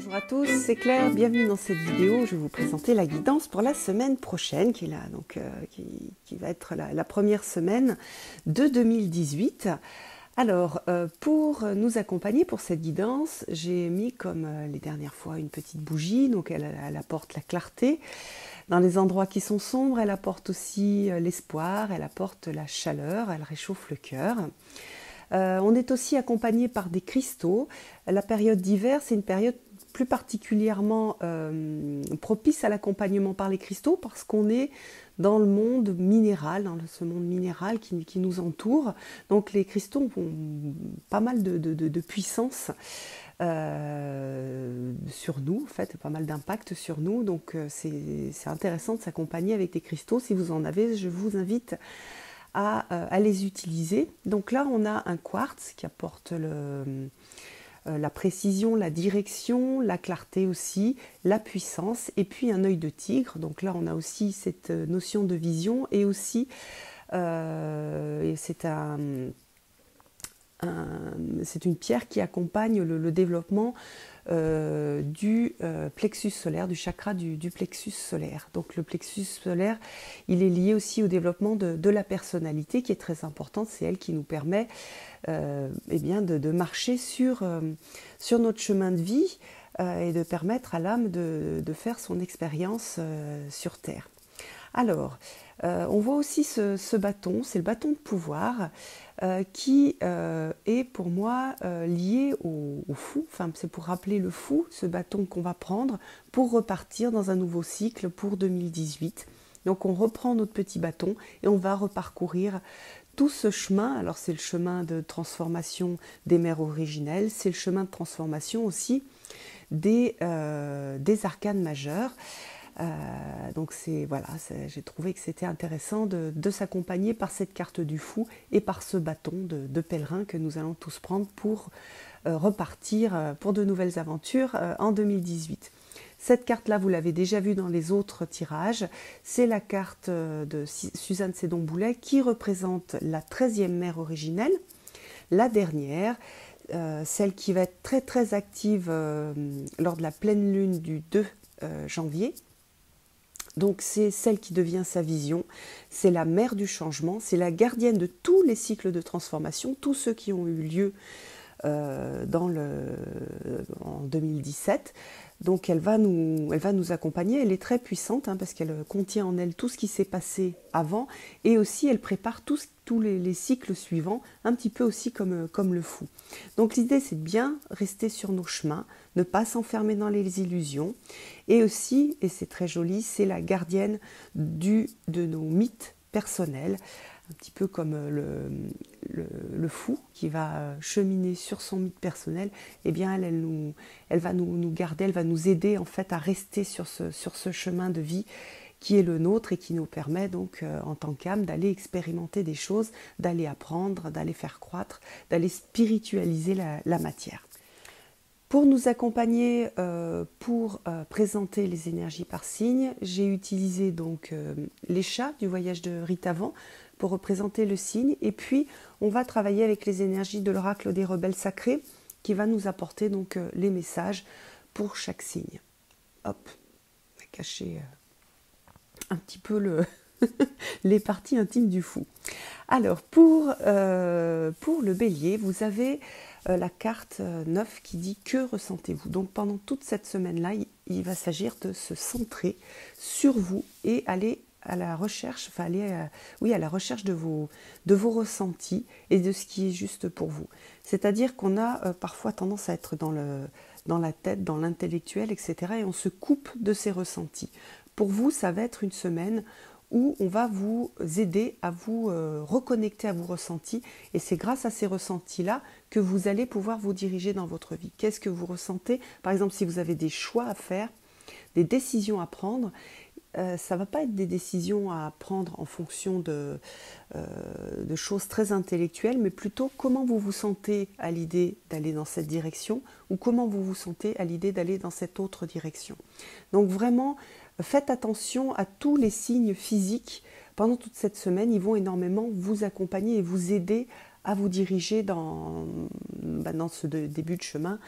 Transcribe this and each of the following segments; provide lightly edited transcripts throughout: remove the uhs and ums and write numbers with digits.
Bonjour à tous, c'est Claire, bienvenue dans cette vidéo. Je vais vous présenter la guidance pour la semaine prochaine, qui est là, donc, qui va être la première semaine de 2018. Alors, pour nous accompagner pour cette guidance, j'ai mis comme les dernières fois une petite bougie, donc elle apporte la clarté. Dans les endroits qui sont sombres, elle apporte aussi l'espoir, elle apporte la chaleur, elle réchauffe le cœur. On est aussi accompagné par des cristaux. La période d'hiver, c'est une période plus particulièrement propice à l'accompagnement par les cristaux parce qu'on est dans le monde minéral, dans ce monde minéral qui nous entoure. Donc les cristaux ont pas mal de puissance sur nous, en fait, pas mal d'impact sur nous. Donc c'est intéressant de s'accompagner avec des cristaux. Si vous en avez, je vous invite à les utiliser. Donc là, on a un quartz qui apporte la précision, la direction, la clarté aussi, la puissance, et puis un œil de tigre. Donc là, on a aussi cette notion de vision, et aussi c'est une pierre qui accompagne le développement du plexus solaire, du chakra du plexus solaire. Donc le plexus solaire, il est lié aussi au développement de la personnalité qui est très importante. C'est elle qui nous permet eh bien de marcher sur notre chemin de vie et de permettre à l'âme de faire son expérience sur Terre. Alors, on voit aussi ce bâton, c'est le bâton de pouvoir qui est pour moi lié au fou. Enfin, c'est pour rappeler le fou, ce bâton qu'on va prendre pour repartir dans un nouveau cycle pour 2018. Donc on reprend notre petit bâton et on va reparcourir tout ce chemin. Alors c'est le chemin de transformation des mères originelles, c'est le chemin de transformation aussi des arcanes majeures. Donc voilà, j'ai trouvé que c'était intéressant de s'accompagner par cette carte du fou et par ce bâton de pèlerin que nous allons tous prendre pour repartir pour de nouvelles aventures en 2018. Cette carte-là, vous l'avez déjà vue dans les autres tirages, c'est la carte de Suzanne Sédon-Boulet qui représente la 13e mère originelle, la dernière, celle qui va être très très active lors de la pleine lune du 2 janvier. Donc c'est celle qui devient sa vision, c'est la mère du changement, c'est la gardienne de tous les cycles de transformation, tous ceux qui ont eu lieu en 2017. Donc elle va nous accompagner, elle est très puissante parce qu'elle contient en elle tout ce qui s'est passé avant et aussi elle prépare tous les cycles suivants, un petit peu aussi comme le fou. Donc l'idée c'est de bien rester sur nos chemins, ne pas s'enfermer dans les illusions et aussi, et c'est très joli, c'est la gardienne de nos mythes personnels, un petit peu comme le fou qui va cheminer sur son mythe personnel. Eh bien elle va nous garder, elle va nous aider en fait à rester sur ce chemin de vie qui est le nôtre et qui nous permet donc en tant qu'âme d'aller expérimenter des choses, d'aller apprendre, d'aller faire croître, d'aller spiritualiser la matière. Pour nous accompagner, pour présenter les énergies par signe, j'ai utilisé donc les chats du voyage de Rita Van pour représenter le signe, et puis on va travailler avec les énergies de l'oracle des rebelles sacrés qui va nous apporter donc les messages pour chaque signe. Hop, on va cacher un petit peu les parties intimes du fou. Alors pour le bélier, vous avez la carte 9 qui dit « Que ressentez-vous » Donc pendant toute cette semaine-là, il va s'agir de se centrer sur vous et aller à la recherche, à la recherche de vos ressentis et de ce qui est juste pour vous. C'est-à-dire qu'on a parfois tendance à être dans la tête, dans l'intellectuel, etc. et on se coupe de ses ressentis. Pour vous, ça va être une semaine où on va vous aider à vous reconnecter à vos ressentis, et c'est grâce à ces ressentis-là que vous allez pouvoir vous diriger dans votre vie. Qu'est-ce que vous ressentez? Par exemple, si vous avez des choix à faire, des décisions à prendre, ça ne va pas être des décisions à prendre en fonction de choses très intellectuelles, mais plutôt comment vous vous sentez à l'idée d'aller dans cette direction ou comment vous vous sentez à l'idée d'aller dans cette autre direction. Donc vraiment, faites attention à tous les signes physiques. Pendant toute cette semaine, ils vont énormément vous accompagner et vous aider à vous diriger dans ce début de chemin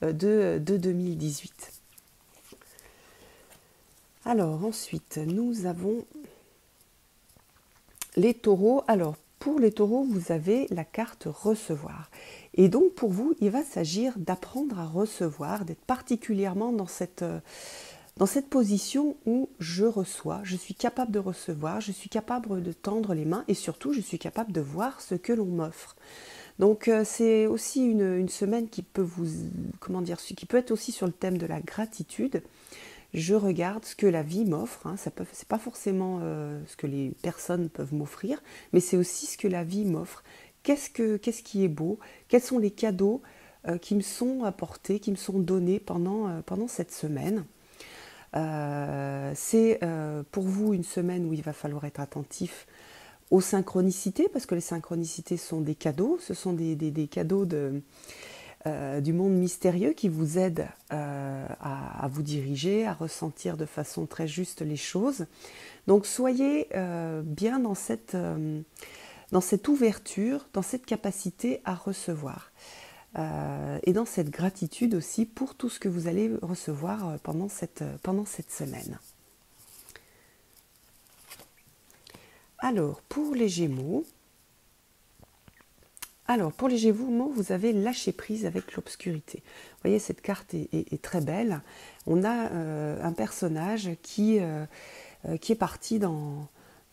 de 2018. Alors ensuite, nous avons les taureaux. Alors pour les taureaux, vous avez la carte recevoir. Et donc pour vous, il va s'agir d'apprendre à recevoir, d'être particulièrement dans cette position où je reçois, je suis capable de recevoir, je suis capable de tendre les mains et surtout je suis capable de voir ce que l'on m'offre. Donc c'est aussi une semaine qui peut qui peut être aussi sur le thème de la gratitude. Je regarde ce que la vie m'offre, hein. C'est pas forcément ce que les personnes peuvent m'offrir, mais c'est aussi ce que la vie m'offre. Qu'est-ce qui est beau? Quels sont les cadeaux qui me sont apportés, qui me sont donnés pendant cette semaine? C'est pour vous une semaine où il va falloir être attentif aux synchronicités, parce que les synchronicités sont des cadeaux, ce sont des cadeaux du monde mystérieux qui vous aident à vous diriger, à ressentir de façon très juste les choses. Donc soyez bien dans cette ouverture, dans cette capacité à recevoir. Et dans cette gratitude aussi pour tout ce que vous allez recevoir pendant cette semaine. Alors, pour les Gémeaux, vous avez lâché prise avec l'obscurité. Vous voyez, cette carte est très belle. On a un personnage qui est parti dans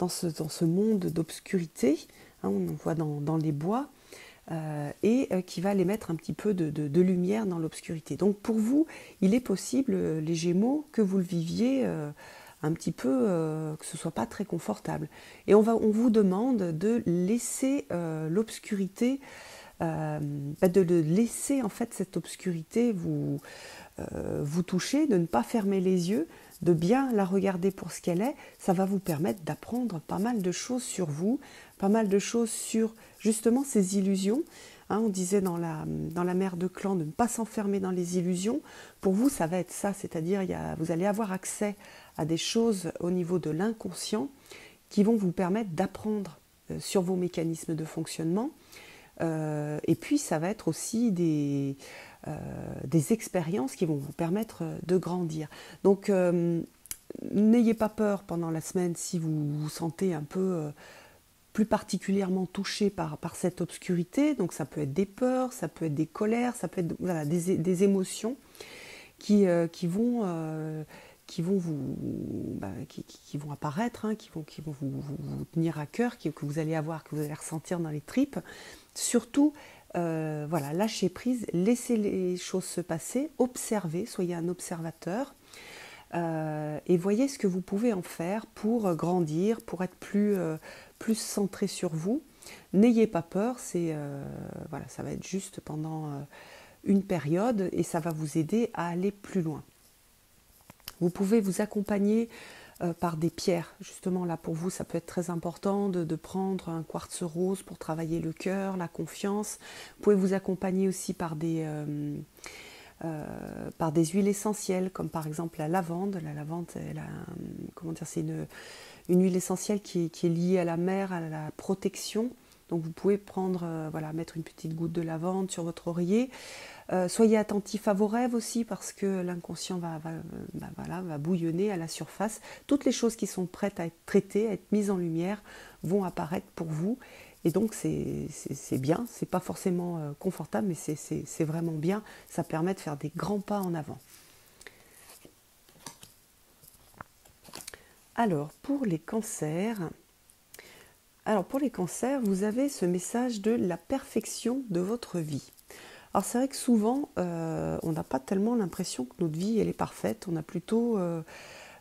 ce monde d'obscurité, hein, on en voit dans les bois, et qui va aller mettre un petit peu de lumière dans l'obscurité. Donc pour vous, il est possible, les Gémeaux, que vous le viviez un petit peu, que ce ne soit pas très confortable. Et on vous demande de laisser l'obscurité, de laisser en fait cette obscurité vous toucher, de ne pas fermer les yeux, de bien la regarder pour ce qu'elle est. Ça va vous permettre d'apprendre pas mal de choses sur vous, pas mal de choses sur justement ces illusions. Hein, on disait dans la mer de Clan de ne pas s'enfermer dans les illusions. Pour vous, ça va être ça, c'est-à-dire vous allez avoir accès à des choses au niveau de l'inconscient qui vont vous permettre d'apprendre sur vos mécanismes de fonctionnement. Et puis ça va être aussi des expériences qui vont vous permettre de grandir. Donc n'ayez pas peur pendant la semaine si vous vous sentez un peu plus particulièrement touché par cette obscurité. Donc ça peut être des peurs, ça peut être des colères, ça peut être des émotions qui vont apparaître, hein, qui vont vous tenir à cœur, que vous allez ressentir dans les tripes. Surtout, lâchez prise, laissez les choses se passer, observez, soyez un observateur et voyez ce que vous pouvez en faire pour grandir, pour être plus centré sur vous. N'ayez pas peur, ça va être juste pendant une période et ça va vous aider à aller plus loin. Vous pouvez vous accompagner par des pierres. Justement, là, pour vous, ça peut être très important de prendre un quartz rose pour travailler le cœur, la confiance. Vous pouvez vous accompagner aussi par des huiles essentielles, comme par exemple la lavande. La lavande, c'est une huile essentielle qui est liée à la mer, à la protection. Donc vous pouvez mettre une petite goutte de lavande sur votre oreiller. Soyez attentif à vos rêves aussi, parce que l'inconscient va bouillonner à la surface. Toutes les choses qui sont prêtes à être traitées, à être mises en lumière, vont apparaître pour vous. Et donc c'est bien, c'est pas forcément confortable, mais c'est vraiment bien. Ça permet de faire des grands pas en avant. Alors pour les cancers, vous avez ce message de la perfection de votre vie. Alors c'est vrai que souvent, on n'a pas tellement l'impression que notre vie elle est parfaite. On a plutôt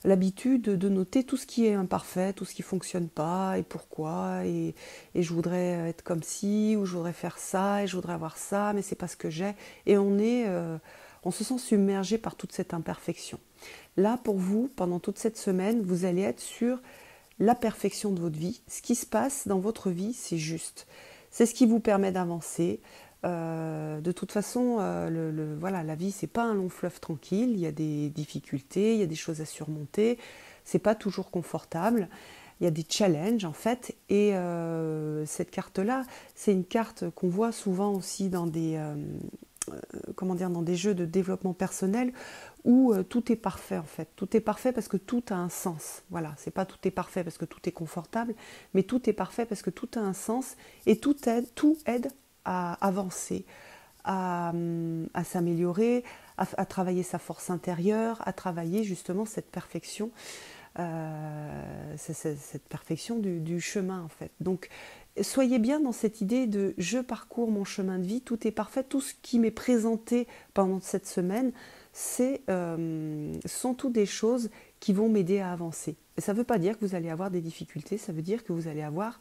l'habitude de noter tout ce qui est imparfait, tout ce qui ne fonctionne pas, et pourquoi, et je voudrais être comme ci, ou je voudrais faire ça, et je voudrais avoir ça, mais c'est pas ce que j'ai. Et on se sent submergé par toute cette imperfection. Là, pour vous, pendant toute cette semaine, vous allez être sur la perfection de votre vie. Ce qui se passe dans votre vie, c'est juste. C'est ce qui vous permet d'avancer. De toute façon, la vie, c'est pas un long fleuve tranquille. Il y a des difficultés, il y a des choses à surmonter. C'est pas toujours confortable, il y a des challenges en fait, et cette carte-là, c'est une carte qu'on voit souvent aussi dans dans des jeux de développement personnel où tout est parfait en fait. Tout est parfait parce que tout a un sens. Voilà, c'est pas tout est parfait parce que tout est confortable, mais tout est parfait parce que tout a un sens et tout aide à avancer, à s'améliorer, à travailler sa force intérieure, à travailler justement cette perfection, cette perfection du chemin en fait. Donc soyez bien dans cette idée de je parcours mon chemin de vie, tout est parfait, tout ce qui m'est présenté pendant cette semaine, sont toutes des choses qui vont m'aider à avancer. Et ça ne veut pas dire que vous allez avoir des difficultés, ça veut dire que vous allez avoir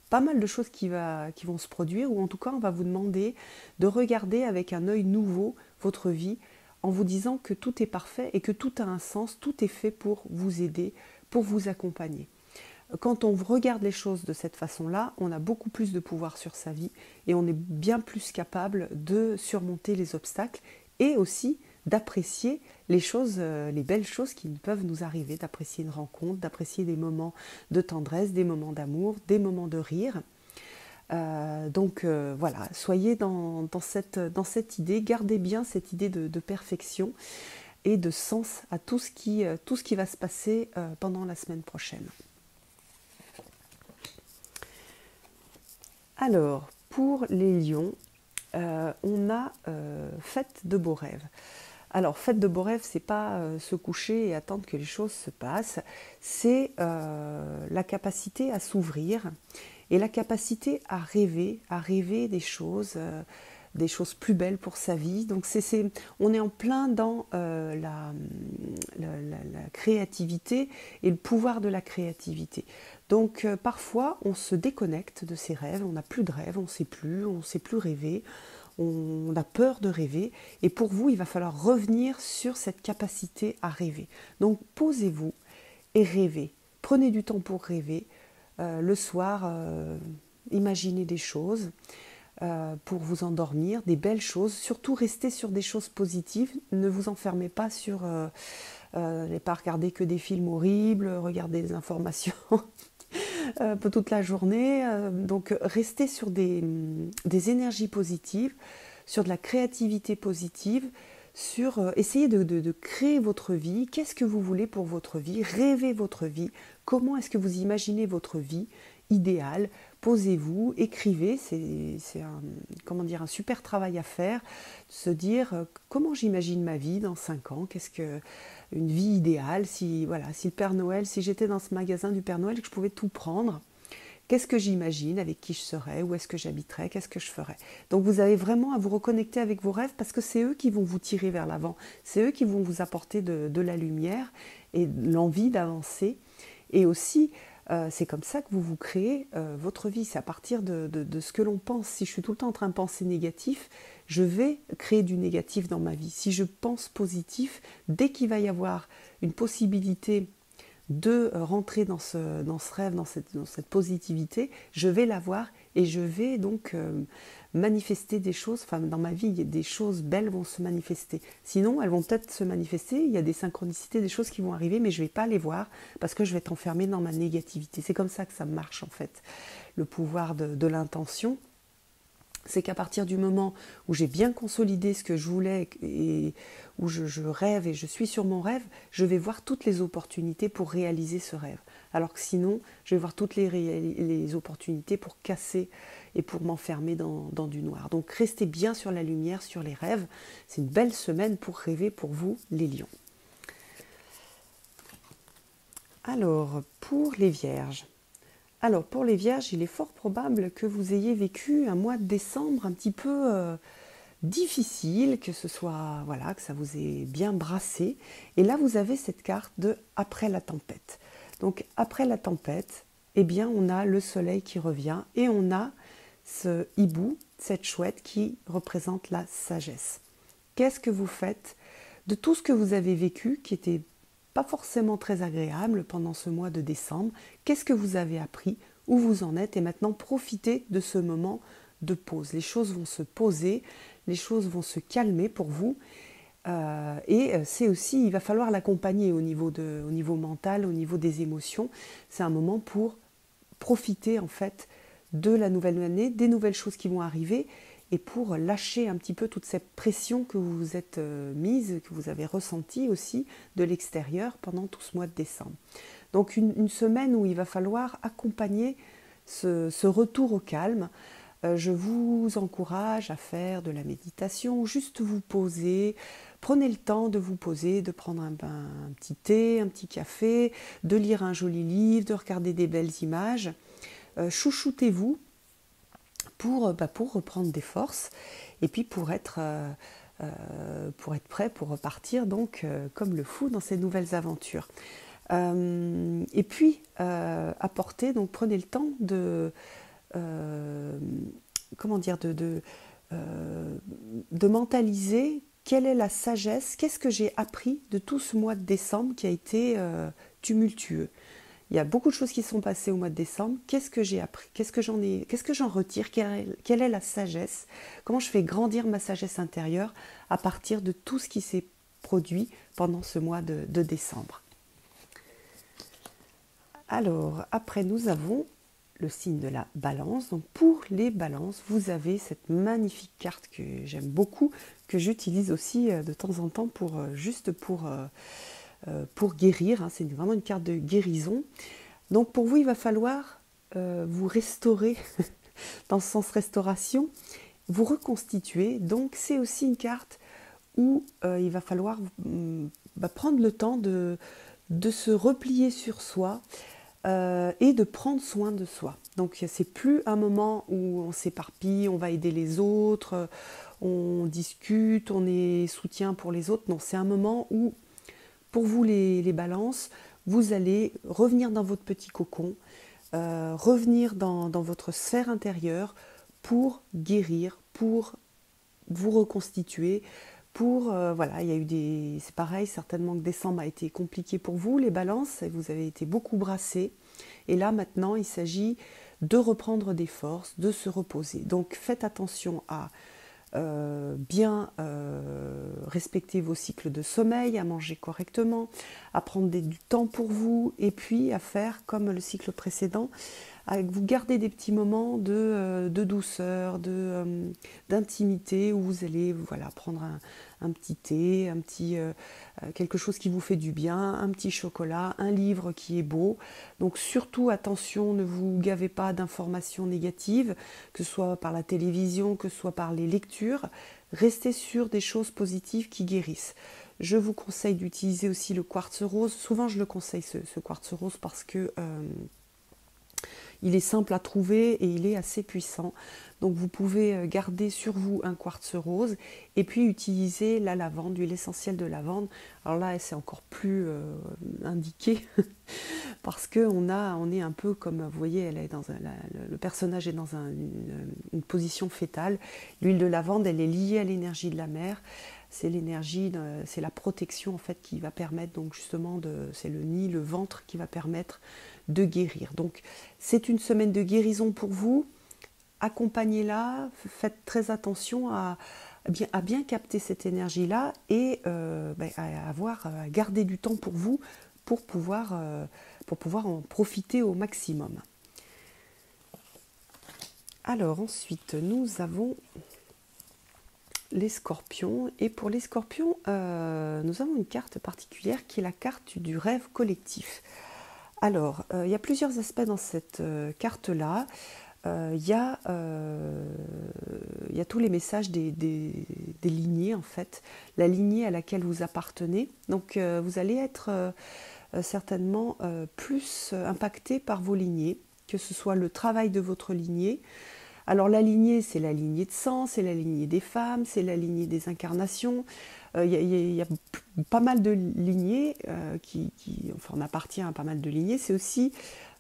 pas mal de choses qui vont se produire, ou en tout cas on va vous demander de regarder avec un œil nouveau votre vie en vous disant que tout est parfait et que tout a un sens, tout est fait pour vous aider, pour vous accompagner. Quand on regarde les choses de cette façon-là, on a beaucoup plus de pouvoir sur sa vie et on est bien plus capable de surmonter les obstacles et aussi d'apprécier les choses, les belles choses qui peuvent nous arriver, d'apprécier une rencontre, d'apprécier des moments de tendresse, des moments d'amour, des moments de rire. Donc voilà, soyez dans cette idée, gardez bien cette idée de perfection et de sens à tout ce qui va se passer pendant la semaine prochaine. Alors, pour les lions, on a faites de beaux rêves. Alors, faites de beaux rêves, c'est pas se coucher et attendre que les choses se passent, c'est la capacité à s'ouvrir et la capacité à rêver des choses plus belles pour sa vie. Donc, on est en plein dans la créativité et le pouvoir de la créativité. Donc parfois on se déconnecte de ses rêves, on n'a plus de rêves, on ne sait plus rêver, on a peur de rêver, et pour vous il va falloir revenir sur cette capacité à rêver. Donc posez-vous et rêvez, prenez du temps pour rêver, le soir imaginez des choses pour vous endormir, des belles choses, surtout restez sur des choses positives, ne vous enfermez pas sur ne pas regarder que des films horribles, regarder des informations toute la journée. Donc restez sur des énergies positives, sur de la créativité positive, essayez de créer votre vie. Qu'est-ce que vous voulez pour votre vie? Rêvez votre vie. Comment est-ce que vous imaginez votre vie idéale? Posez-vous, écrivez, c'est un super travail à faire, se dire comment j'imagine ma vie dans 5 ans, une vie idéale, si le Père Noël, si j'étais dans ce magasin du Père Noël et que je pouvais tout prendre, qu'est-ce que j'imagine, avec qui je serais, où est-ce que j'habiterais, qu'est-ce que je ferais. Donc vous avez vraiment à vous reconnecter avec vos rêves parce que c'est eux qui vont vous tirer vers l'avant, c'est eux qui vont vous apporter de la lumière et l'envie d'avancer. Et aussi, c'est comme ça que vous vous créez votre vie, c'est à partir de ce que l'on pense. Si je suis tout le temps en train de penser négatif, je vais créer du négatif dans ma vie. Si je pense positif, dès qu'il va y avoir une possibilité de rentrer dans ce rêve, dans cette positivité, je vais l'avoir et je vais donc manifester des choses, enfin dans ma vie, des choses belles vont se manifester. Sinon, elles vont peut-être se manifester, il y a des synchronicités, des choses qui vont arriver, mais je ne vais pas les voir parce que je vais être enfermée dans ma négativité. C'est comme ça que ça marche en fait. Le pouvoir de l'intention, c'est qu'à partir du moment où j'ai bien consolidé ce que je voulais et où je rêve et je suis sur mon rêve, je vais voir toutes les opportunités pour réaliser ce rêve. Alors que sinon, je vais voir toutes les opportunités pour casser et pour m'enfermer dans du noir. Donc restez bien sur la lumière, sur les rêves. C'est une belle semaine pour rêver pour vous, les lions. Alors, pour les vierges. Alors, pour les vierges, il est fort probable que vous ayez vécu un mois de décembre un petit peu difficile, que ce soit, que ça vous ait bien brassé. Et là, vous avez cette carte de « après la tempête ». Donc, après la tempête, eh bien, on a le soleil qui revient et on a ce hibou, cette chouette qui représente la sagesse. Qu'est-ce que vous faites de tout ce que vous avez vécu qui était pas forcément très agréable pendant ce mois de décembre? Qu'est-ce que vous avez appris? Où vous en êtes? Et maintenant, profitez de ce moment de pause. Les choses vont se poser, les choses vont se calmer pour vous. Et c'est aussi, il va falloir l'accompagner au niveau mental, au niveau des émotions. C'est un moment pour profiter en fait de la nouvelle année, des nouvelles choses qui vont arriver et pour lâcher un petit peu toute cette pression que vous vous êtes mise, que vous avez ressentie aussi de l'extérieur pendant tout ce mois de décembre. Donc une semaine où il va falloir accompagner ce retour au calme. Je vous encourage à faire de la méditation, juste vous poser, prenez le temps de vous poser, de prendre un petit thé, un petit café, de lire un joli livre, de regarder des belles images. Chouchoutez-vous pour reprendre des forces et puis pour être prêt pour repartir donc comme le fou dans ces nouvelles aventures. Et puis apporter, donc prenez le temps de de mentaliser quelle est la sagesse, qu'est-ce que j'ai appris de tout ce mois de décembre qui a été tumultueux. Il y a beaucoup de choses qui sont passées au mois de décembre. Qu'est-ce que j'ai appris? Qu'est-ce que j'en retire? Quelle est la sagesse? Comment je fais grandir ma sagesse intérieure à partir de tout ce qui s'est produit pendant ce mois de décembre? Alors, après, nous avons le signe de la balance. Donc, pour les balances, vous avez cette magnifique carte que j'aime beaucoup, que j'utilise aussi de temps en temps pour guérir. C'est vraiment une carte de guérison. Donc, pour vous, il va falloir vous restaurer, dans ce sens restauration, vous reconstituer. Donc, c'est aussi une carte où il va falloir prendre le temps de se replier sur soi, et de prendre soin de soi. Donc c'est plus un moment où on s'éparpille, on va aider les autres, on discute, on est soutien pour les autres. Non, c'est un moment où, pour vous les balances, vous allez revenir dans votre petit cocon, revenir dans votre sphère intérieure pour guérir, pour vous reconstituer, voilà, il y a eu c'est pareil, certainement que décembre a été compliqué pour vous, les balances, vous avez été beaucoup brassés, et là maintenant il s'agit de reprendre des forces, de se reposer. Donc faites attention à bien respecter vos cycles de sommeil, à manger correctement, à prendre du temps pour vous, et puis à faire comme le cycle précédent, vous gardez des petits moments de douceur, d'intimité, où vous allez prendre un petit thé, quelque chose qui vous fait du bien, un petit chocolat, un livre qui est beau. Donc surtout attention, ne vous gavez pas d'informations négatives, que ce soit par la télévision, que ce soit par les lectures. Restez sur des choses positives qui guérissent. Je vous conseille d'utiliser aussi le quartz rose. Souvent je le conseille ce quartz rose parce que il est simple à trouver et il est assez puissant. Donc vous pouvez garder sur vous un quartz rose et puis utiliser la lavande, l'huile essentielle de lavande. Alors là, c'est encore plus indiqué parce qu'on est un peu comme, vous voyez, le personnage est dans une position fétale. L'huile de lavande, elle est liée à l'énergie de la mer. C'est l'énergie, c'est la protection en fait qui va permettre, donc justement, c'est le nid, le ventre qui va permettre de guérir. Donc c'est une semaine de guérison pour vous. Accompagnez-la, faites très attention à bien capter cette énergie-là et à garder du temps pour vous pour pouvoir en profiter au maximum. Alors ensuite, nous avons les scorpions. Et pour les scorpions, nous avons une carte particulière qui est la carte du rêve collectif. Alors, il y a plusieurs aspects dans cette carte-là. Il y a tous les messages des lignées, en fait, la lignée à laquelle vous appartenez. Donc, vous allez être certainement plus impacté par vos lignées, que ce soit le travail de votre lignée. Alors, la lignée, c'est la lignée de sang, c'est la lignée des femmes, c'est la lignée des incarnations. Il y a pas mal de lignées, on appartient à pas mal de lignées. C'est aussi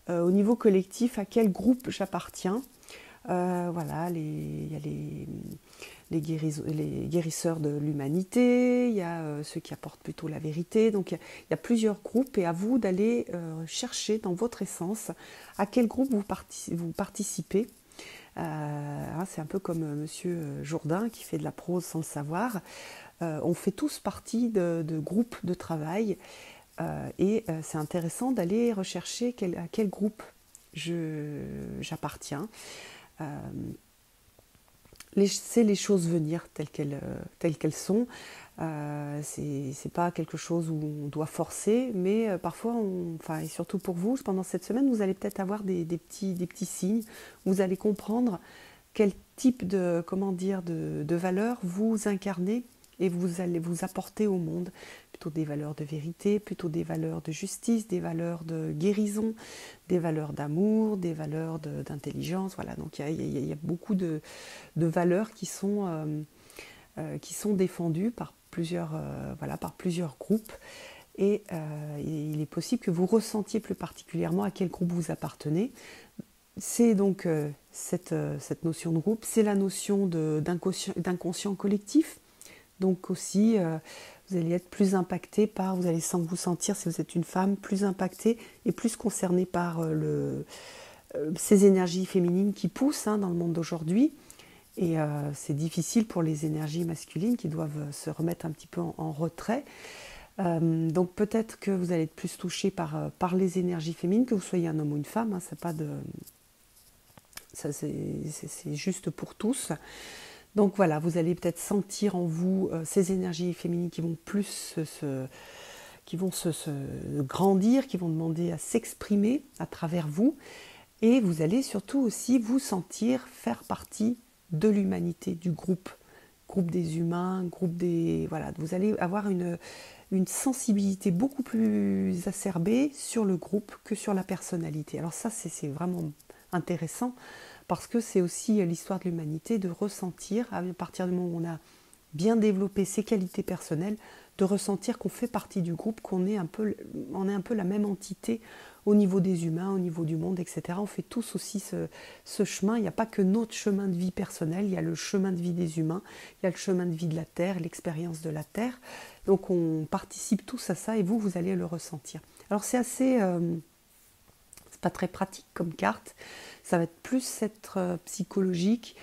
au niveau collectif à quel groupe j'appartiens. Il y a les guérisseurs de l'humanité, il y a ceux qui apportent plutôt la vérité. Donc il y a plusieurs groupes et à vous d'aller chercher dans votre essence à quel groupe vous participez. C'est un peu comme Monsieur Jourdain qui fait de la prose sans le savoir. On fait tous partie de groupes de travail et c'est intéressant d'aller rechercher à quel groupe j'appartiens. Euh, Laisser les choses venir telles qu'elles sont. C'est pas quelque chose où on doit forcer, mais parfois, enfin, et surtout pour vous, pendant cette semaine, vous allez peut-être avoir des petits signes. Vous allez comprendre quel type de valeurs vous incarnez et vous allez vous apporter au monde. Plutôt des valeurs de vérité, plutôt des valeurs de justice, des valeurs de guérison, des valeurs d'amour, des valeurs d'intelligence. Voilà, donc il y a beaucoup de valeurs qui sont défendues par par plusieurs groupes. Et il est possible que vous ressentiez plus particulièrement à quel groupe vous appartenez. C'est donc cette notion de groupe, c'est la notion d'inconscient collectif. Donc aussi, vous allez être plus impacté vous allez vous sentir, si vous êtes une femme, plus impacté et plus concerné par ces énergies féminines qui poussent dans le monde d'aujourd'hui. Et c'est difficile pour les énergies masculines qui doivent se remettre un petit peu en retrait. Donc peut-être que vous allez être plus touché par les énergies féminines, que vous soyez un homme ou une femme, c'est juste pour tous. Donc voilà, vous allez peut-être sentir en vous ces énergies féminines qui vont se grandir, qui vont demander à s'exprimer à travers vous. Et vous allez surtout aussi vous sentir faire partie de l'humanité, du groupe des humains, voilà, vous allez avoir une sensibilité beaucoup plus acerbée sur le groupe que sur la personnalité. Alors ça, c'est vraiment intéressant parce que c'est aussi l'histoire de l'humanité de ressentir, à partir du moment où on a bien développé ses qualités personnelles, de ressentir qu'on fait partie du groupe, on est un peu la même entité au niveau des humains, au niveau du monde, etc. On fait tous aussi ce chemin. Il n'y a pas que notre chemin de vie personnel, il y a le chemin de vie des humains, il y a le chemin de vie de la Terre, l'expérience de la Terre. Donc on participe tous à ça et vous allez le ressentir. Alors c'est pas très pratique comme carte, ça va être plus être psychologique,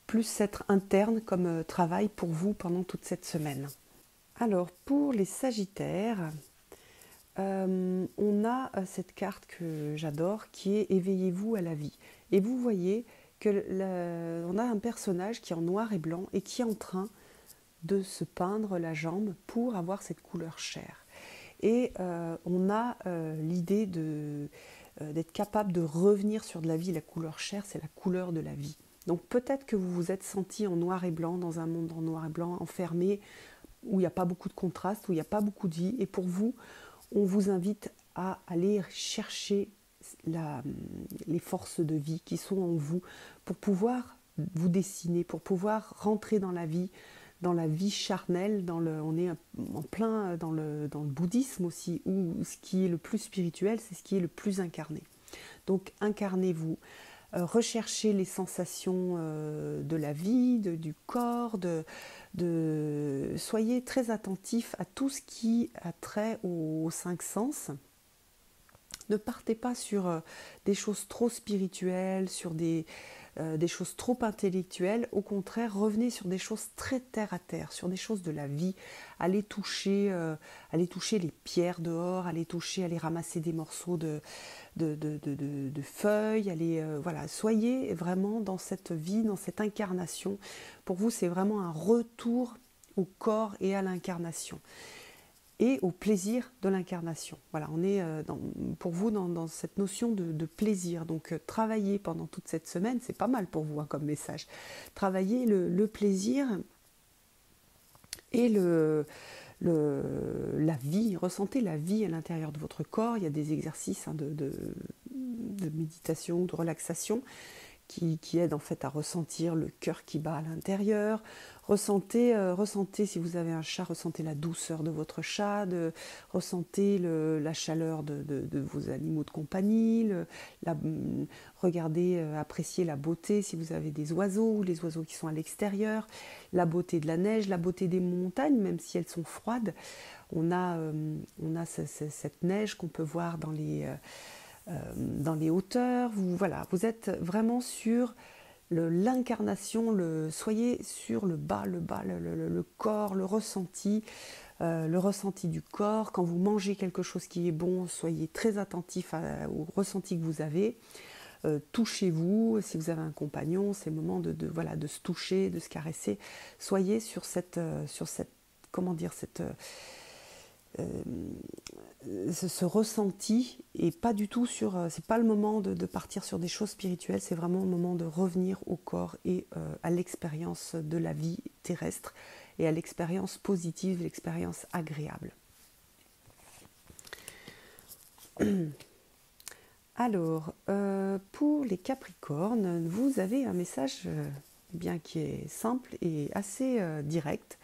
plus être interne comme travail pour vous pendant toute cette semaine. Alors pour les Sagittaires, on a cette carte que j'adore qui est éveillez-vous à la vie. Et vous voyez on a un personnage qui est en noir et blanc et qui est en train de se peindre la jambe pour avoir cette couleur chair. Et on a l'idée d'être capable de revenir sur de la vie. La couleur chair, c'est la couleur de la vie. Donc peut-être que vous vous êtes senti en noir et blanc, dans un monde en noir et blanc, enfermé, où il n'y a pas beaucoup de contraste, où il n'y a pas beaucoup de vie. Et pour vous, on vous invite à aller chercher les forces de vie qui sont en vous pour pouvoir vous dessiner, pour pouvoir rentrer dans la vie charnelle. On est en plein dans le bouddhisme aussi, où ce qui est le plus spirituel, c'est ce qui est le plus incarné. Donc incarnez-vous. Recherchez les sensations de la vie, du corps, soyez très attentifs à tout ce qui a trait aux cinq sens. Ne partez pas sur des choses trop spirituelles, sur des choses trop intellectuelles. Au contraire, revenez sur des choses très terre à terre, sur des choses de la vie. Allez toucher les pierres dehors, allez ramasser des morceaux de feuilles. Soyez vraiment dans cette vie, dans cette incarnation. Pour vous, c'est vraiment un retour au corps et à l'incarnation. Et au plaisir de l'incarnation. Voilà, on est pour vous dans cette notion de plaisir. Donc travaillez pendant toute cette semaine, c'est pas mal pour vous comme message. Travaillez le plaisir et la vie, ressentez la vie à l'intérieur de votre corps. Il y a des exercices de méditation, de relaxation qui aident en fait à ressentir le cœur qui bat à l'intérieur. Ressentez, si vous avez un chat, ressentez la douceur de votre chat, ressentez la chaleur de vos animaux de compagnie, regardez, appréciez la beauté si vous avez des oiseaux ou les oiseaux qui sont à l'extérieur, la beauté de la neige, la beauté des montagnes, même si elles sont froides. On a cette neige qu'on peut voir dans les hauteurs. Vous êtes vraiment sur l'incarnation, soyez sur le bas, le corps, le ressenti du corps. Quand vous mangez quelque chose qui est bon, soyez très attentif au ressenti que vous avez. Touchez-vous, si vous avez un compagnon, c'est le moment de se toucher, de se caresser. Soyez sur cette comment dire, ce ressenti, et pas du tout c'est pas le moment de partir sur des choses spirituelles, c'est vraiment le moment de revenir au corps et à l'expérience de la vie terrestre et à l'expérience positive, l'expérience agréable. Alors, pour les Capricornes, vous avez un message bien qui est simple et assez direct.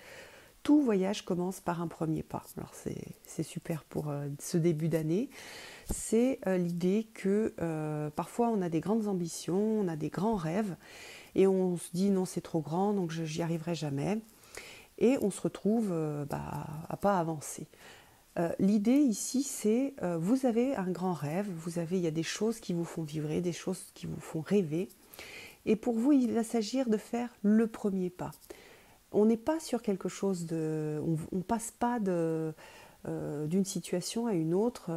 Tout voyage commence par un premier pas. Alors c'est super pour ce début d'année. C'est l'idée que parfois on a des grandes ambitions, on a des grands rêves, et on se dit non, c'est trop grand, donc j'y arriverai jamais. Et on se retrouve à pas avancer. L'idée ici, c'est vous avez un grand rêve, il y a des choses qui vous font vibrer, des choses qui vous font rêver. Et pour vous, il va s'agir de faire le premier pas. On n'est pas sur quelque chose on passe pas d'une situation à une autre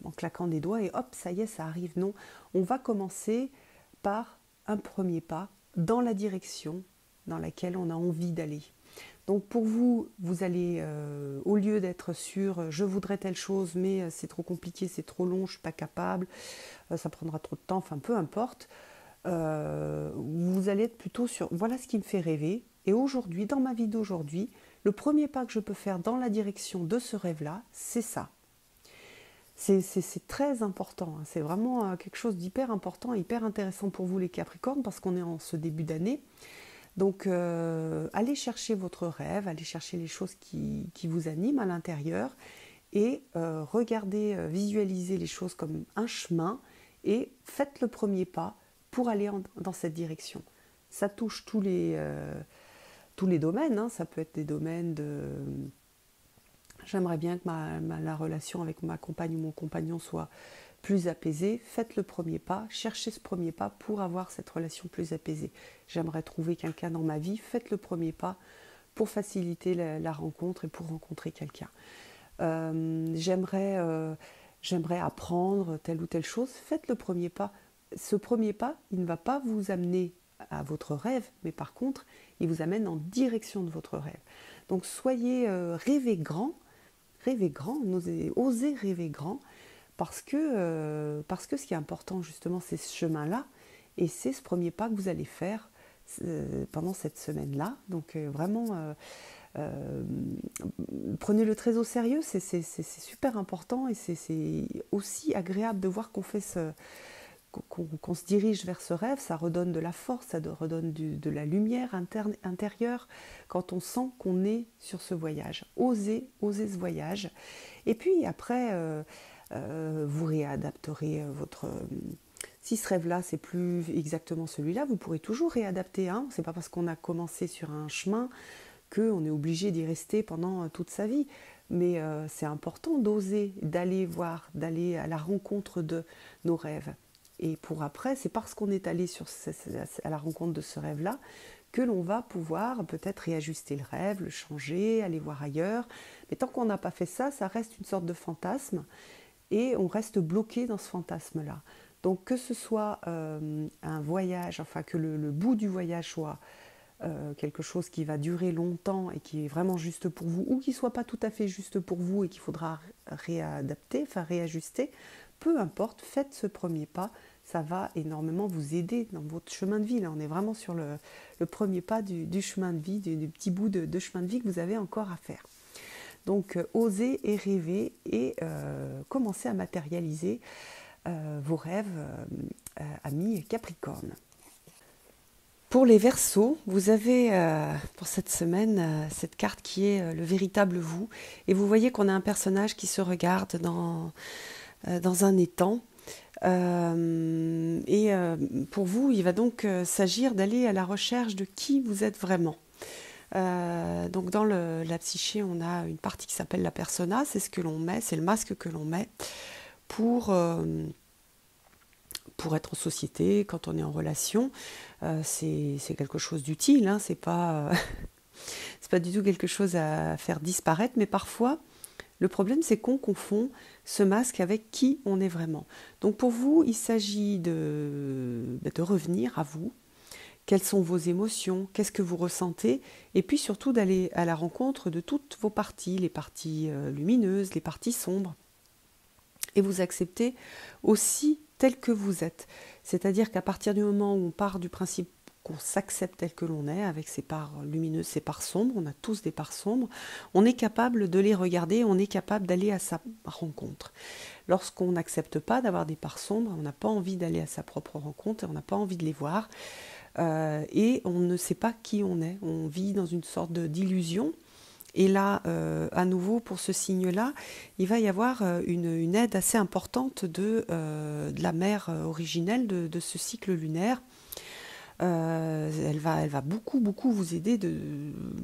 en claquant des doigts et hop, ça y est, ça arrive. Non, on va commencer par un premier pas dans la direction dans laquelle on a envie d'aller. Donc pour vous, vous allez, au lieu d'être sur je voudrais telle chose, mais c'est trop compliqué, c'est trop long, je ne suis pas capable, ça prendra trop de temps, enfin peu importe, vous allez être plutôt sur voilà ce qui me fait rêver. Et aujourd'hui, dans ma vie d'aujourd'hui, le premier pas que je peux faire dans la direction de ce rêve-là, c'est ça. C'est très important, hein. C'est vraiment quelque chose d'hyper important, hyper intéressant pour vous les Capricornes, parce qu'on est en ce début d'année. Donc, allez chercher votre rêve, allez chercher les choses qui vous animent à l'intérieur et regardez, visualisez les choses comme un chemin et faites le premier pas pour aller dans cette direction. Ça touche tous les domaines, hein. Ça peut être des domaines de... J'aimerais bien que la relation avec ma compagne ou mon compagnon soit plus apaisée. Faites le premier pas, cherchez ce premier pas pour avoir cette relation plus apaisée. J'aimerais trouver quelqu'un dans ma vie, faites le premier pas pour faciliter la rencontre et pour rencontrer quelqu'un. J'aimerais apprendre telle ou telle chose, faites le premier pas. Ce premier pas, il ne va pas vous amener à votre rêve, mais par contre, il vous amène en direction de votre rêve. Donc rêvez grand, osez rêver grand, parce que ce qui est important justement, c'est ce chemin-là, et c'est ce premier pas que vous allez faire pendant cette semaine-là. Donc vraiment, prenez-le très au sérieux, c'est super important, et c'est aussi agréable de voir qu'on se dirige vers ce rêve. Ça redonne de la force, ça redonne de la lumière intérieure quand on sent qu'on est sur ce voyage. Osez ce voyage. Et puis après, vous réadapterez si ce rêve-là, c'est plus exactement celui-là, vous pourrez toujours réadapter. Hein. C'est pas parce qu'on a commencé sur un chemin qu'on est obligé d'y rester pendant toute sa vie. Mais c'est important d'oser, d'aller à la rencontre de nos rêves. Et pour après, c'est parce qu'on est allé à la rencontre de ce rêve-là que l'on va pouvoir peut-être réajuster le rêve, le changer, aller voir ailleurs. Mais tant qu'on n'a pas fait ça, ça reste une sorte de fantasme et on reste bloqué dans ce fantasme-là. Donc que ce soit un voyage, enfin que le bout du voyage soit quelque chose qui va durer longtemps et qui est vraiment juste pour vous, ou qui ne soit pas tout à fait juste pour vous et qu'il faudra réadapter, enfin réajuster, peu importe, faites ce premier pas, ça va énormément vous aider dans votre chemin de vie. Là, on est vraiment sur le premier pas du chemin de vie, du petit bout de chemin de vie que vous avez encore à faire. Donc, osez et rêvez et commencez à matérialiser vos rêves, amis Capricorne. Pour les Verseaux, vous avez pour cette semaine cette carte qui est le véritable vous. Et vous voyez qu'on a un personnage qui se regarde dans un étang. Pour vous, il va donc s'agir d'aller à la recherche de qui vous êtes vraiment. Donc dans la psyché, on a une partie qui s'appelle la persona, c'est ce que l'on met, c'est le masque que l'on met pour pour être en société, quand on est en relation, c'est quelque chose d'utile, hein, c'est pas du tout quelque chose à faire disparaître, mais parfois, le problème, c'est qu'on confond ce masque avec qui on est vraiment. Donc pour vous, il s'agit de revenir à vous. Quelles sont vos émotions? Qu'est-ce que vous ressentez? Et puis surtout d'aller à la rencontre de toutes vos parties, les parties lumineuses, les parties sombres. Et vous acceptez aussi tel que vous êtes. C'est-à-dire qu'à partir du moment où on part du principe qu'on s'accepte tel que l'on est, avec ses parts lumineuses, ses parts sombres, on a tous des parts sombres, on est capable de les regarder, on est capable d'aller à sa rencontre. Lorsqu'on n'accepte pas d'avoir des parts sombres, on n'a pas envie d'aller à sa propre rencontre, on n'a pas envie de les voir, et on ne sait pas qui on est, on vit dans une sorte d'illusion. Et là, à nouveau, pour ce signe-là, il va y avoir une aide assez importante de la mère originelle de ce cycle lunaire. Elle va beaucoup vous aider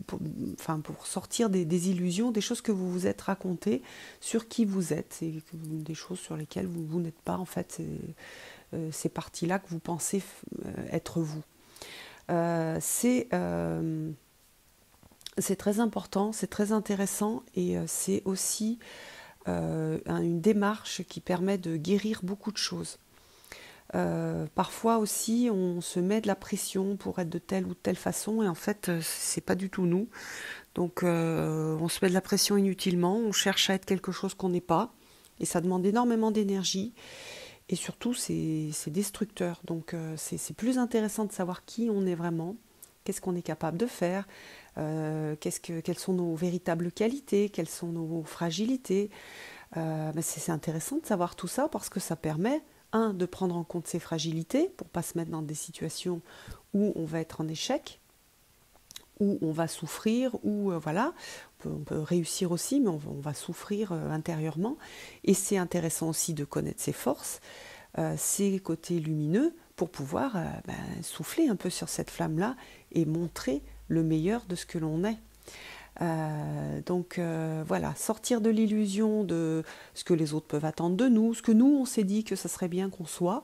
pour sortir des illusions, des choses que vous vous êtes racontées sur qui vous êtes, et des choses sur lesquelles vous n'êtes pas, en fait, ces parties-là que vous pensez être vous. C'est très important, c'est très intéressant, et c'est aussi une démarche qui permet de guérir beaucoup de choses. Parfois aussi, on se met de la pression pour être de telle ou telle façon, et en fait, c'est pas du tout nous. Donc, on se met de la pression inutilement, on cherche à être quelque chose qu'on n'est pas, et ça demande énormément d'énergie, et surtout, c'est destructeur. Donc, c'est plus intéressant de savoir qui on est vraiment, qu'est-ce qu'on est capable de faire, quelles sont nos véritables qualités, quelles sont nos fragilités. C'est intéressant de savoir tout ça parce que ça permet, de prendre en compte ses fragilités pour ne pas se mettre dans des situations où on va être en échec, où on va souffrir, où voilà, on peut réussir aussi, mais on va souffrir intérieurement. Et c'est intéressant aussi de connaître ses forces, ses côtés lumineux, pour pouvoir souffler un peu sur cette flamme-là et montrer le meilleur de ce que l'on est. Donc voilà, sortir de l'illusion de ce que les autres peuvent attendre de nous, ce que nous on s'est dit que ça serait bien qu'on soit,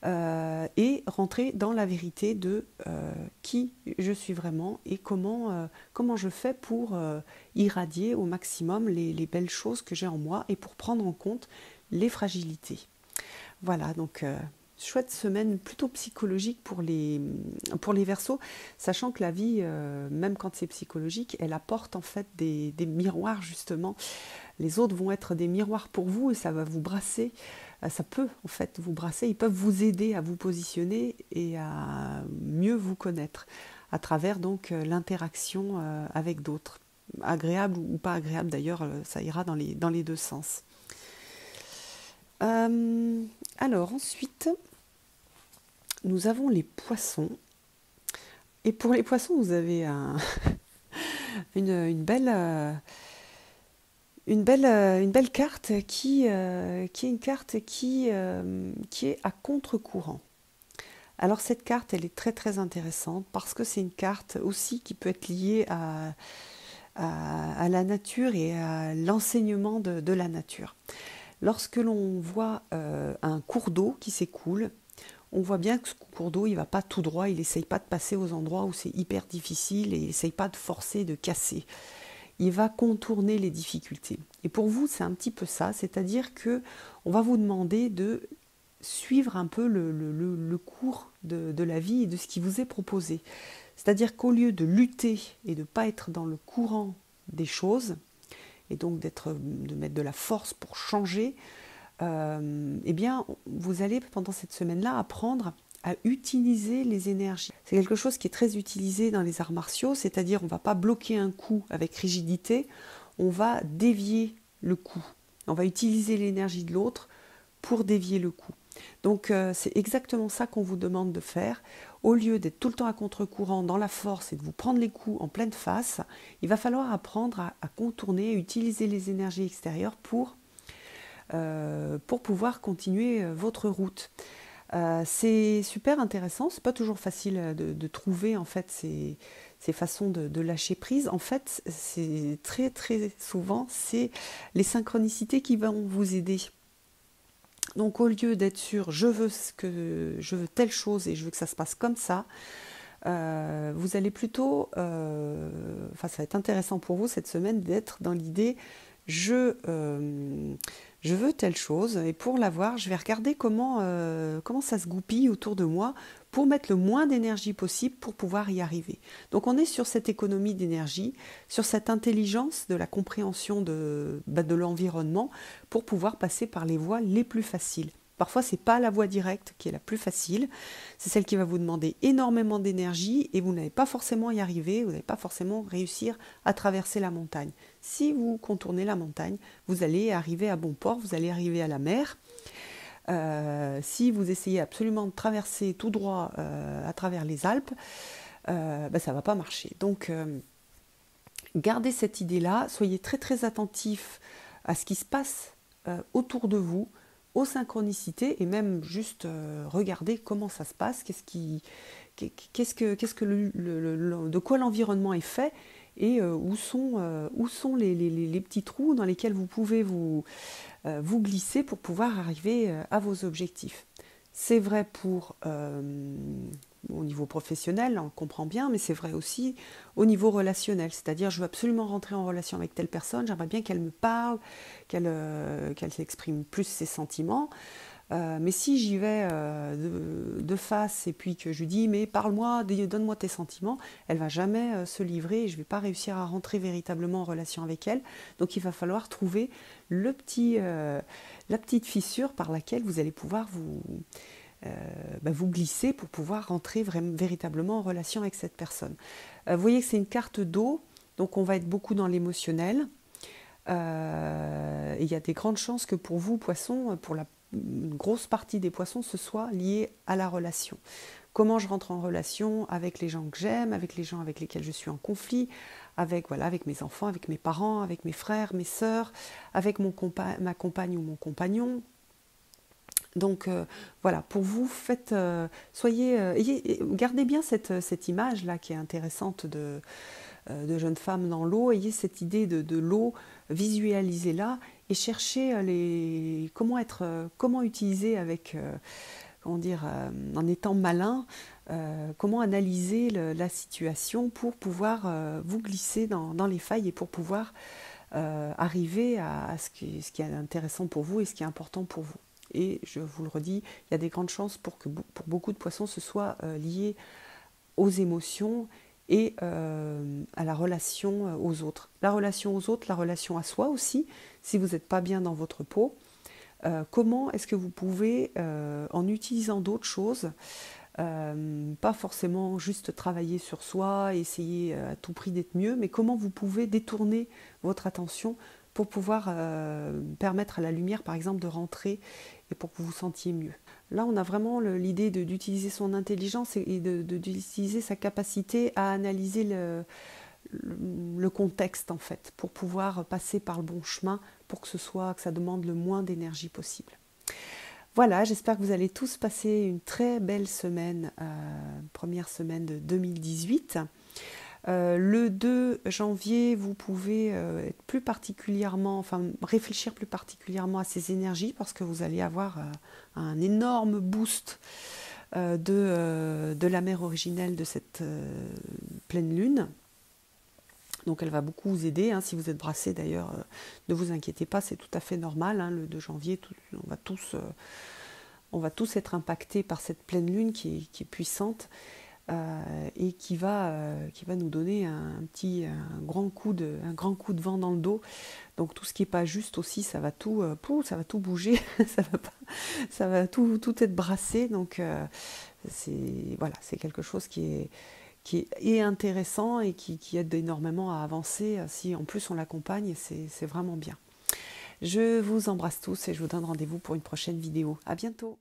et rentrer dans la vérité de qui je suis vraiment et comment je fais pour irradier au maximum les belles choses que j'ai en moi et pour prendre en compte les fragilités. Voilà, donc chouette semaine plutôt psychologique pour les Verseaux, sachant que la vie, même quand c'est psychologique, elle apporte en fait des miroirs justement. Les autres vont être des miroirs pour vous et ça va vous brasser, ça peut en fait vous brasser, ils peuvent vous aider à vous positionner et à mieux vous connaître à travers donc l'interaction avec d'autres, agréable ou pas agréable d'ailleurs, ça ira dans les deux sens. Alors ensuite, nous avons les poissons. Et pour les poissons, vous avez une belle carte qui est une carte qui est à contre-courant. Alors cette carte, elle est très très intéressante parce que c'est une carte aussi qui peut être liée à la nature et à l'enseignement de la nature. Lorsque l'on voit un cours d'eau qui s'écoule, on voit bien que ce cours d'eau, il ne va pas tout droit, il n'essaye pas de passer aux endroits où c'est hyper difficile et il n'essaye pas de forcer, de casser. Il va contourner les difficultés. Et pour vous, c'est un petit peu ça, c'est-à-dire qu'on va vous demander de suivre un peu le cours de la vie et de ce qui vous est proposé. C'est-à-dire qu'au lieu de lutter et de ne pas être dans le courant des choses, et donc de mettre de la force pour changer, eh bien, vous allez pendant cette semaine-là apprendre à utiliser les énergies. C'est quelque chose qui est très utilisé dans les arts martiaux, c'est-à-dire on ne va pas bloquer un coup avec rigidité, on va dévier le coup. On va utiliser l'énergie de l'autre pour dévier le coup. Donc c'est exactement ça qu'on vous demande de faire. Au lieu d'être tout le temps à contre-courant dans la force et de vous prendre les coups en pleine face, il va falloir apprendre à contourner, à utiliser les énergies extérieures pour pouvoir continuer votre route. C'est super intéressant, c'est pas toujours facile de trouver en fait ces façons de lâcher prise. En fait, c'est très très souvent c'est les synchronicités qui vont vous aider Donc au lieu d'être sûr, je veux telle chose et je veux que ça se passe comme ça, vous allez plutôt, enfin ça va être intéressant pour vous cette semaine d'être dans l'idée je veux telle chose et pour l'avoir, je vais regarder comment ça se goupille autour de moi pour mettre le moins d'énergie possible pour pouvoir y arriver. Donc on est sur cette économie d'énergie, sur cette intelligence de la compréhension de l'environnement pour pouvoir passer par les voies les plus faciles. Parfois, ce n'est pas la voie directe qui est la plus facile, c'est celle qui va vous demander énormément d'énergie et vous n'allez pas forcément y arriver, vous n'allez pas forcément réussir à traverser la montagne. Si vous contournez la montagne, vous allez arriver à bon port, vous allez arriver à la mer. Si vous essayez absolument de traverser tout droit à travers les Alpes, ça ne va pas marcher. Donc, gardez cette idée-là, soyez très très attentifs à ce qui se passe autour de vous, aux synchronicités et même juste regarder comment ça se passe, de quoi l'environnement est fait et où sont les petits trous dans lesquels vous pouvez vous glisser pour pouvoir arriver à vos objectifs. C'est vrai pour au niveau professionnel, on comprend bien, mais c'est vrai aussi au niveau relationnel. C'est-à-dire, je veux absolument rentrer en relation avec telle personne, j'aimerais bien qu'elle me parle, qu'elle s'exprime plus ses sentiments. Mais si j'y vais de face et puis que je lui dis mais parle-moi, donne-moi tes sentiments, elle va jamais se livrer et je ne vais pas réussir à rentrer véritablement en relation avec elle. Donc il va falloir trouver la petite fissure par laquelle vous allez pouvoir vous glisser pour pouvoir rentrer véritablement en relation avec cette personne. Vous voyez que c'est une carte d'eau, donc on va être beaucoup dans l'émotionnel. Il y a des grandes chances que pour vous, poissons, pour une grosse partie des poissons, ce soit lié à la relation. Comment je rentre en relation avec les gens que j'aime, avec les gens avec lesquels je suis en conflit, avec mes enfants, avec mes parents, avec mes frères, mes sœurs, avec ma compagne ou mon compagnon. Donc voilà, pour vous, gardez bien cette image-là qui est intéressante de jeunes femmes dans l'eau, ayez cette idée de l'eau, visualisez-la et cherchez comment utiliser en étant malin, comment analyser la situation pour pouvoir vous glisser dans les failles et pour pouvoir arriver à ce qui est intéressant pour vous et ce qui est important pour vous. Et je vous le redis, il y a des grandes chances pour beaucoup de poissons ce soit lié aux émotions et à la relation aux autres. La relation aux autres, la relation à soi aussi, si vous n'êtes pas bien dans votre peau, comment est-ce que vous pouvez, en utilisant d'autres choses, pas forcément juste travailler sur soi, essayer à tout prix d'être mieux, mais comment vous pouvez détourner votre attention pour pouvoir permettre à la lumière, par exemple, de rentrer et pour que vous vous sentiez mieux. Là, on a vraiment l'idée d'utiliser son intelligence et d'utiliser sa capacité à analyser le contexte, en fait, pour pouvoir passer par le bon chemin, pour que ça demande le moins d'énergie possible. Voilà, j'espère que vous allez tous passer une très belle semaine, première semaine de 2018. Le 2 janvier, vous pouvez être réfléchir plus particulièrement à ces énergies parce que vous allez avoir un énorme boost de la mère originelle de cette pleine lune. Donc elle va beaucoup vous aider, si vous êtes brassé d'ailleurs, ne vous inquiétez pas, c'est tout à fait normal, le 2 janvier, on va tous être impactés par cette pleine lune qui est puissante. Et qui va nous donner un grand coup de vent dans le dos. Donc tout ce qui n'est pas juste aussi, ça va tout bouger, ça va tout être brassé. Donc c'est quelque chose qui est intéressant et qui aide énormément à avancer. Si en plus on l'accompagne, c'est vraiment bien. Je vous embrasse tous et je vous donne rendez-vous pour une prochaine vidéo. À bientôt.